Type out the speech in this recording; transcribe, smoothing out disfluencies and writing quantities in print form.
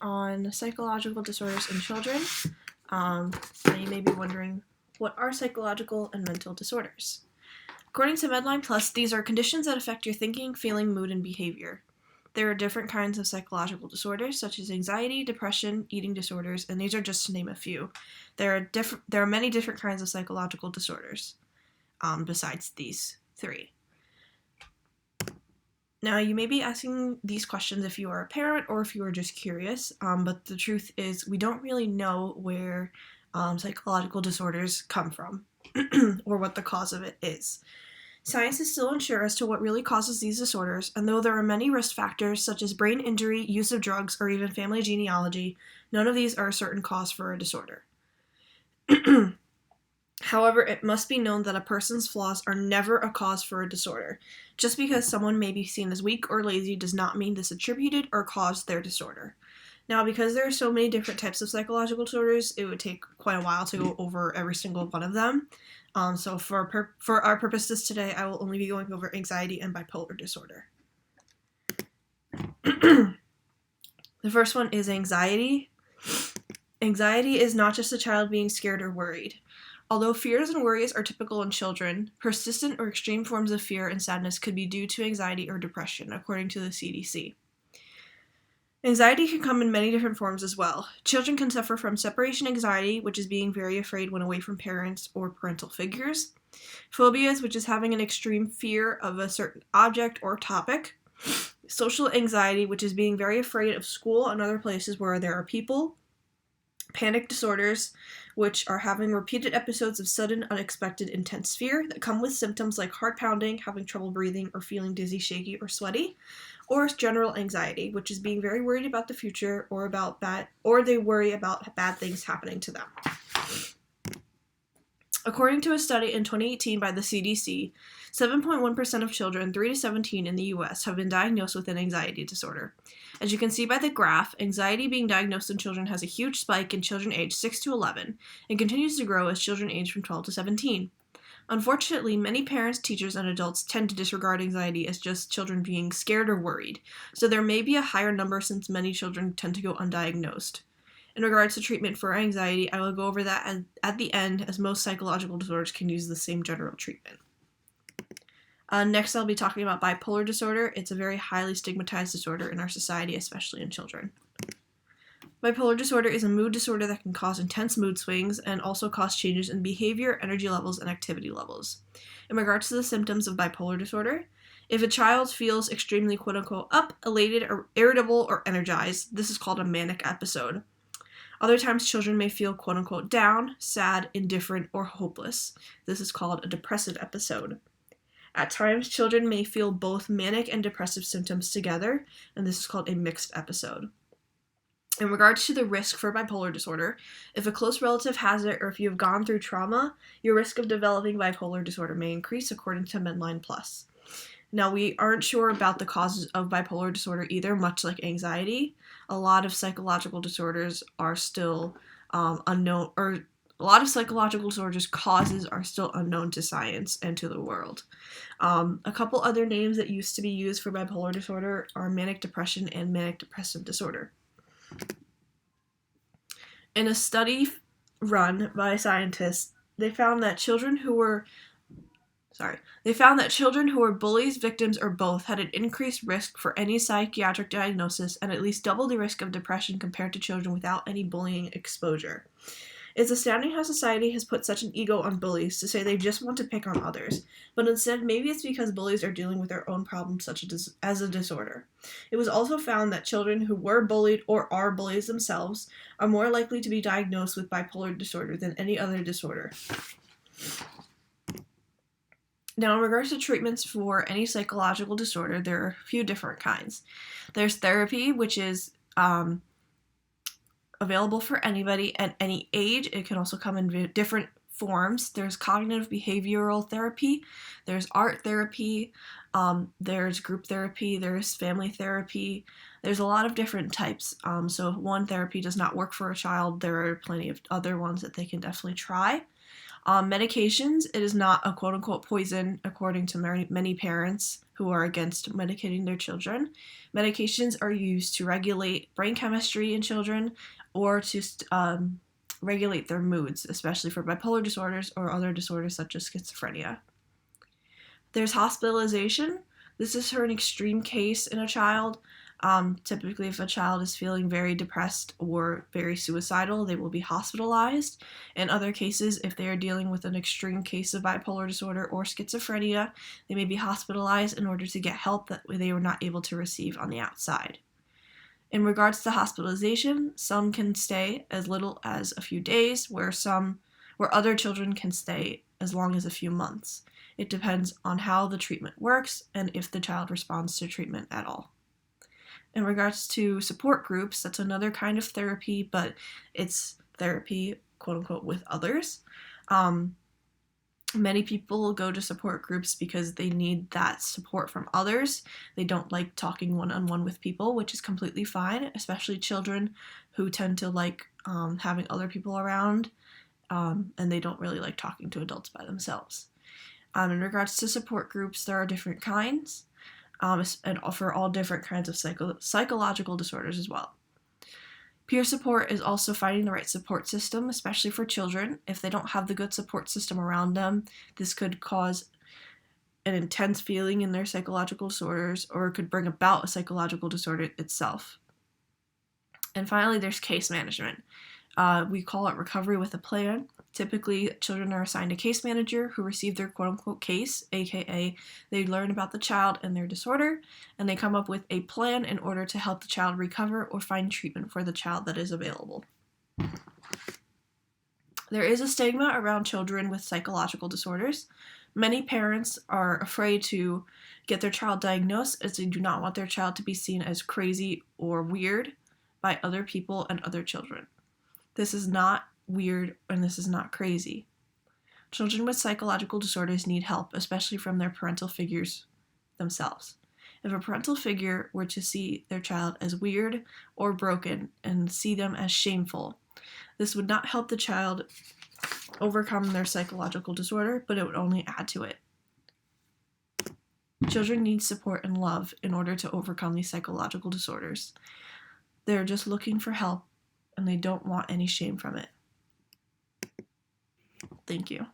on psychological disorders in children. Now you may be wondering, what are psychological and mental disorders? According to Medline Plus, these are conditions that affect your thinking, feeling, mood, and behavior. There are different kinds of psychological disorders, such as anxiety, depression, eating disorders, and these are just to name a few. There are many different kinds of psychological disorders, besides these three. Now, you may be asking these questions if you are a parent or if you are just curious, but the truth is we don't really know where psychological disorders come from or what the cause of it is. Science is still unsure as to what really causes these disorders, and though there are many risk factors such as brain injury, use of drugs, or even family genealogy, none of these are a certain cause for a disorder. However, it must be known that a person's flaws are never a cause for a disorder. Just because someone may be seen as weak or lazy does not mean this attributed or caused their disorder. Now, because there are so many different types of psychological disorders, it would take quite a while to go over every single one of them. So for our purposes today, I will only be going over anxiety and bipolar disorder. The first one is anxiety. Anxiety is not just a child being scared or worried. Although fears and worries are typical in children, persistent or extreme forms of fear and sadness could be due to anxiety or depression, according to the CDC. Anxiety can come in many different forms as well. Children can suffer from separation anxiety, which is being very afraid when away from parents or parental figures. Phobias, which is having an extreme fear of a certain object or topic. Social anxiety, which is being very afraid of school and other places where there are people. Panic disorders, which are having repeated episodes of sudden, unexpected, intense fear that come with symptoms like heart pounding, having trouble breathing, or feeling dizzy, shaky, or sweaty. Or general anxiety, which is being very worried about the future or they worry about bad things happening to them. According to a study in 2018 by the CDC, 7.1% of children 3 to 17 in the US have been diagnosed with an anxiety disorder. As you can see by the graph, anxiety being diagnosed in children has a huge spike in children aged 6 to 11 and continues to grow as children age from 12 to 17. Unfortunately, many parents, teachers, and adults tend to disregard anxiety as just children being scared or worried, so there may be a higher number since many children tend to go undiagnosed. In regards to treatment for anxiety, I will go over that at the end, as most psychological disorders can use the same general treatment. Next, I'll be talking about bipolar disorder. It's a very highly stigmatized disorder in our society, especially in children. Bipolar disorder is a mood disorder that can cause intense mood swings and also cause changes in behavior, energy levels, and activity levels. In regards to the symptoms of bipolar disorder, if a child feels extremely quote-unquote up, elated, or irritable, or energized, this is called a manic episode. Other times, children may feel quote-unquote down, sad, indifferent, or hopeless. This is called a depressive episode. At times, children may feel both manic and depressive symptoms together, and this is called a mixed episode. In regards to the risk for bipolar disorder, if a close relative has it or if you have gone through trauma, your risk of developing bipolar disorder may increase, according to Medline Plus. Now, we aren't sure about the causes of bipolar disorder either, much like anxiety. A lot of psychological disorders are still unknown, or a lot of psychological disorders causes are still unknown to science and to the world. A couple other names that used to be used for bipolar disorder are manic depression and manic depressive disorder. In a study run by scientists, they found that children who were bullies, victims, or both had an increased risk for any psychiatric diagnosis and at least double the risk of depression compared to children without any bullying exposure. It's astounding how society has put such an ego on bullies to say they just want to pick on others, but instead maybe it's because bullies are dealing with their own problems such as a disorder. It was also found that children who were bullied or are bullies themselves are more likely to be diagnosed with bipolar disorder than any other disorder. Now, in regards to treatments for any psychological disorder, there are a few different kinds. There's therapy, which is available for anybody at any age. It can also come in different forms. There's cognitive behavioral therapy, there's art therapy, there's group therapy, there's family therapy. There's a lot of different types. So if one therapy does not work for a child, there are plenty of other ones that they can definitely try. Medications, it is not a quote-unquote poison, according to many parents who are against medicating their children. Medications are used to regulate brain chemistry in children or to regulate their moods, especially for bipolar disorders or other disorders such as schizophrenia. There's hospitalization. This is for an extreme case in a child. Typically, if a child is feeling very depressed or very suicidal, they will be hospitalized. In other cases, if they are dealing with an extreme case of bipolar disorder or schizophrenia, they may be hospitalized in order to get help that they were not able to receive on the outside. In regards to hospitalization, some can stay as little as a few days, where other children can stay as long as a few months. It depends on how the treatment works and if the child responds to treatment at all. In regards to support groups, that's another kind of therapy, but it's therapy, quote unquote, with others. Many people go to support groups because they need that support from others. They don't like talking one-on-one with people, which is completely fine, especially children who tend to like having other people around, and they don't really like talking to adults by themselves. In regards to support groups, there are different kinds, and for all different kinds of psychological disorders as well. Peer support is also finding the right support system, especially for children. If they don't have the good support system around them, this could cause an intense feeling in their psychological disorders, or it could bring about a psychological disorder itself. And finally, there's case management. We call it recovery with a plan. Typically, children are assigned a case manager who receive their quote-unquote case, aka they learn about the child and their disorder, and they come up with a plan in order to help the child recover or find treatment for the child that is available. There is a stigma around children with psychological disorders. Many parents are afraid to get their child diagnosed as they do not want their child to be seen as crazy or weird by other people and other children. This is not weird and this is not crazy. Children with psychological disorders need help, especially from their parental figures themselves. If a parental figure were to see their child as weird or broken and see them as shameful, this would not help the child overcome their psychological disorder, but it would only add to it. Children need support and love in order to overcome these psychological disorders. They're just looking for help, and they don't want any shame from it. Thank you.